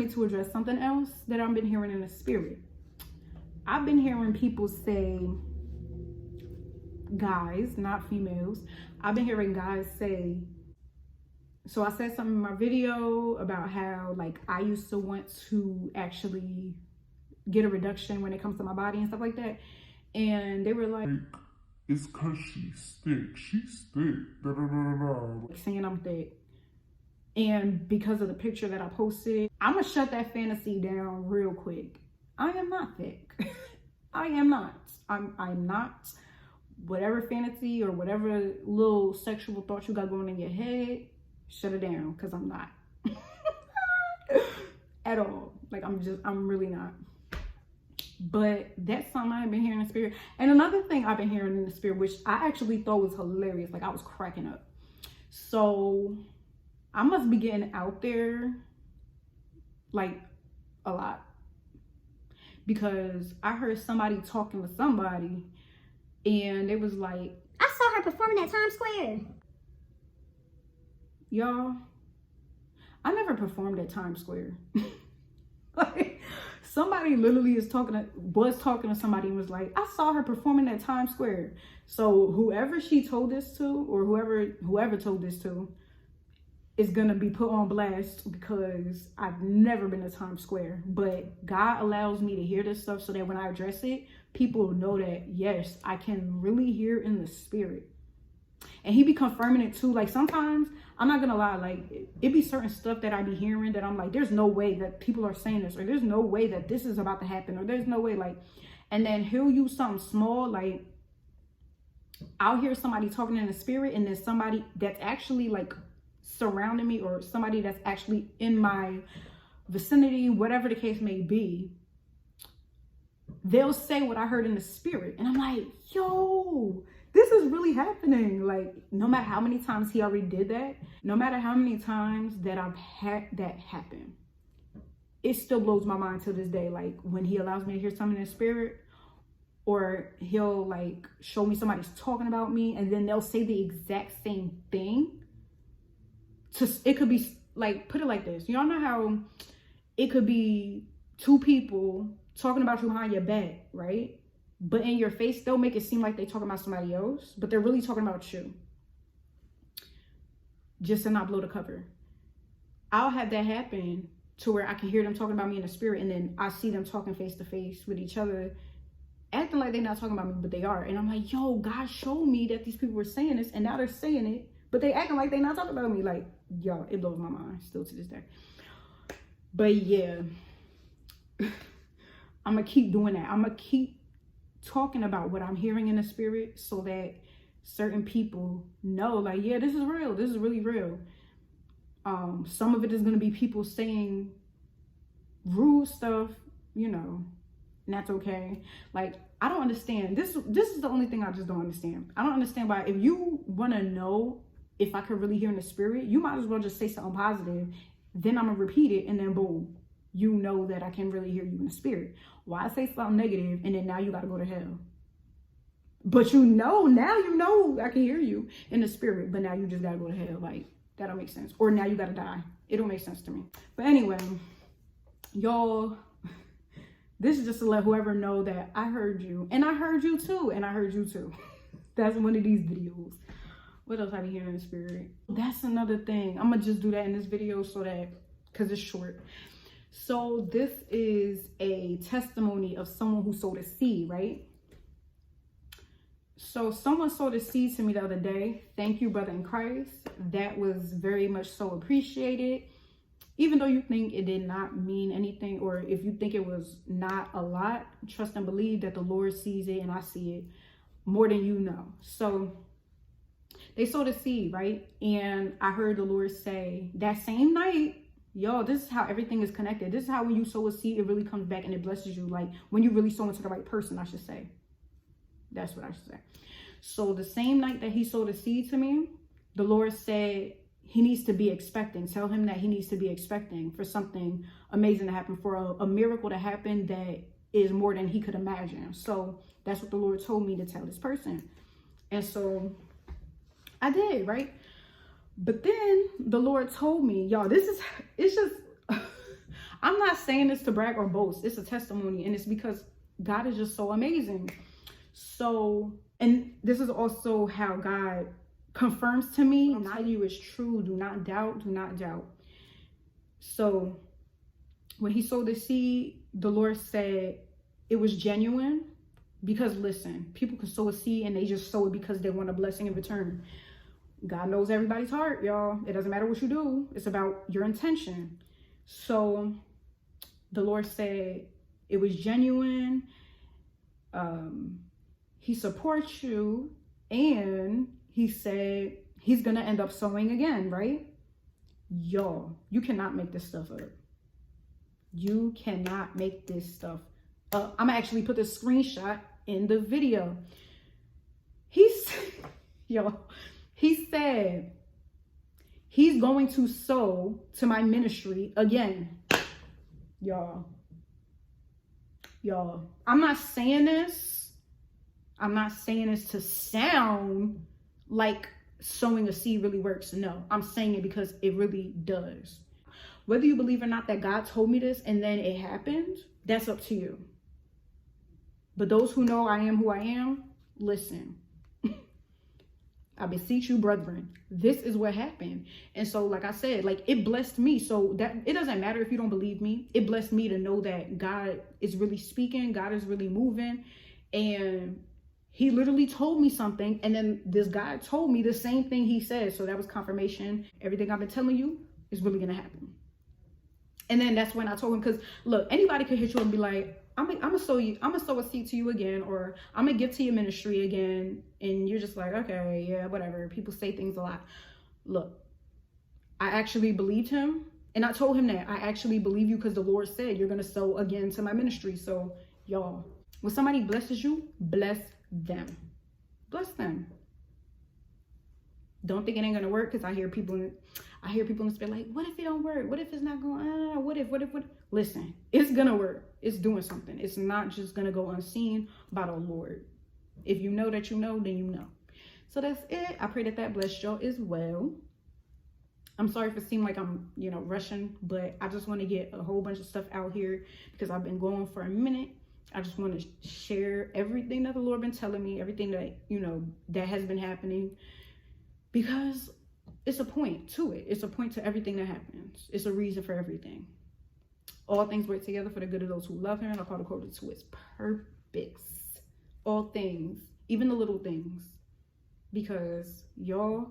wanted to address something else that I've been hearing in the spirit. I've been hearing people say, guys, not females. I've been hearing guys say, so I said something in my video about how like I used to want to actually get a reduction when it comes to my body and stuff like that. And they were like, it's cause she's thick, da da da da. Saying I'm thick. And because of the picture that I posted, I'm gonna shut that fantasy down real quick. I am not thick. I am not. I'm not. Whatever fantasy or whatever little sexual thoughts you got going in your head, shut it down, because I'm not. At all. Like I'm really not. But that's something I've been hearing in the spirit. And another thing I've been hearing in the spirit, which I actually thought was hilarious, like I was cracking up. So I must be getting out there like a lot, because I heard somebody talking to somebody and it was like, I saw her performing at Times Square. Y'all, I never performed at Times Square. Like, somebody literally was talking to somebody and was like, I saw her performing at Times Square. So whoever she told this to, or whoever told this to, is gonna be put on blast, because I've never been to Times Square. But God allows me to hear this stuff so that when I address it, people know that yes, I can really hear in the spirit. And he be confirming it too. Like sometimes, I'm not gonna lie, like it be certain stuff that I be hearing that I'm like, there's no way that people are saying this, or there's no way that this is about to happen, or there's no way, like, and then he'll use something small, like I'll hear somebody talking in the spirit, and then somebody that's actually like surrounding me, or somebody that's actually in my vicinity, whatever the case may be, they'll say what I heard in the spirit. And I'm like, yo, this is really happening. Like, no matter how many times he already did that, no matter how many times that I've had that happen, it still blows my mind to this day. Like when he allows me to hear something in the spirit, or he'll like show me somebody's talking about me, and then they'll say the exact same thing. It could be like, put it like this. Y'all know how it could be two people talking about you behind your back, right? But in your face, they'll make it seem like they're talking about somebody else, but they're really talking about you. Just to not blow the cover. I'll have that happen to where I can hear them talking about me in the spirit, and then I see them talking face to face with each other, acting like they're not talking about me, but they are. And I'm like, yo, God showed me that these people were saying this, and now they're saying it, but they acting like they're not talking about me. Like, y'all, it blows my mind still to this day. But yeah, I'm gonna keep doing that. I'm gonna keep talking about what I'm hearing in the spirit, so that certain people know, like, yeah, this is real. This is really real. Some of it is gonna be people saying rude stuff, you know, and that's okay. Like, I don't understand. This is the only thing I just don't understand. I don't understand why, if you want to know if I could really hear in the spirit, you might as well just say something positive. Then I'm going to repeat it, and then boom, you know that I can really hear you in the spirit. Why say something negative and then now you got to go to hell? But now you know I can hear you in the spirit, but now you just got to go to hell. Like, that don't make sense. Or now you got to die. It don't make sense to me. But anyway, y'all, this is just to let whoever know that I heard you, and I heard you too, and I heard you too. That's one of these videos. What else I be hearing in the spirit? That's another thing. I'm gonna just do that in this video, so that, because it's short. So this is a testimony of someone who sowed a seed, right? So someone sowed a seed to me the other day. Thank you, brother in Christ. That was very much so appreciated. Even though you think it did not mean anything, or if you think it was not a lot, trust and believe that the Lord sees it and I see it more than you know. So they sowed a seed, right? And I heard the Lord say that same night, yo, this is how everything is connected. This is how when you sow a seed, it really comes back and it blesses you. Like when you really sow into the right person, I should say. That's what I should say. So the same night that he sowed a seed to me, the Lord said, he needs to be expecting. Tell him that he needs to be expecting for something amazing to happen, for a miracle to happen that is more than he could imagine. So that's what the Lord told me to tell this person. And so I did, right? But then the Lord told me, y'all, it's just, I'm not saying this to brag or boast. It's a testimony, and it's because God is just so amazing. So, and this is also how God confirms to me, I'm telling you it's true. Do not doubt. Do not doubt. So when he sowed the seed, the Lord said it was genuine. Because listen, people can sow a seed and they just sow it because they want a blessing in return. God knows everybody's heart, y'all. It doesn't matter what you do. It's about your intention. So the Lord said it was genuine. He supports you, and he said he's going to end up sowing again, right? Y'all, you cannot make this stuff up. You cannot make this stuff up. I'm going to actually put the screenshot in the video. He said he's going to sow to my ministry again. Y'all, I'm not saying this to sound like sowing a seed really works. No, I'm saying it because it really does. Whether you believe or not that God told me this and then it happened, that's up to you. But those who know I am who I am, listen. I beseech you, brethren, this is what happened. And so, like I said, like, it blessed me. So that it doesn't matter if you don't believe me. It blessed me to know that God is really speaking. God is really moving. And he literally told me something. And then this guy told me the same thing he said. So that was confirmation. Everything I've been telling you is really going to happen. And then that's when I told him, because look, anybody could hit you and be like, I'm gonna sow a seed to you again, or I'm gonna give to your ministry again, and you're just like, okay, yeah, whatever. People say things a lot. Look, I actually believed him, and I told him that I actually believe you because the Lord said you're gonna sow again to my ministry. So y'all, when somebody blesses you, bless them. Bless them. Don't think it ain't gonna work, because I hear people in the spirit like, what if it don't work? What if it's not going? What if? Listen, it's gonna work. It's doing something. It's not just gonna go unseen by the Lord. If you know that you know, then you know. So that's it. I pray that blessed y'all as well. I'm sorry if it seemed like I'm, rushing, but I just want to get a whole bunch of stuff out here because I've been going for a minute. I just want to share everything that the Lord been telling me, everything that, that has been happening, because it's a point to it. It's a point to everything that happens. It's a reason for everything. All things work together for the good of those who love him and are called according to his purpose. All things, even the little things. Because y'all,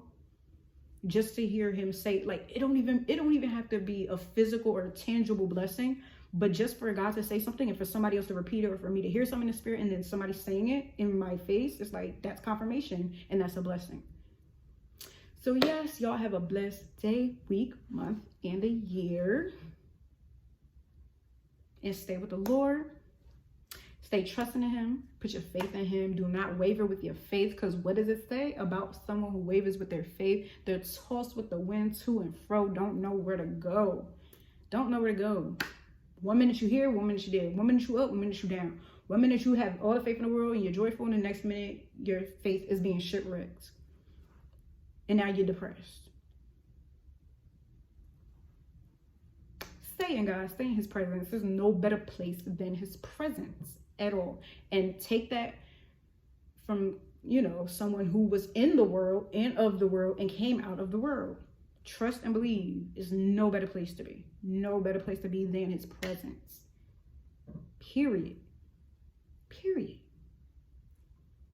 just to hear him say, like, it don't even have to be a physical or tangible blessing, but just for God to say something and for somebody else to repeat it, or for me to hear something in the spirit and then somebody saying it in my face, it's like, that's confirmation, and that's a blessing. So yes, y'all have a blessed day, week, month, and a year. And stay with the Lord. Stay trusting in him. Put your faith in him. Do not waver with your faith, because what does it say about someone who wavers with their faith? They're tossed with the wind to and fro. Don't know where to go. Don't know where to go. 1 minute you here, 1 minute you there. 1 minute you up, 1 minute you down. 1 minute you have all the faith in the world and you're joyful, and the next minute your faith is being shipwrecked. And now you're depressed. Stay in God. Stay in his presence. There's no better place than his presence at all. And take that from, someone who was in the world and of the world and came out of the world. Trust and believe is no better place to be. No better place to be than his presence. Period. Period.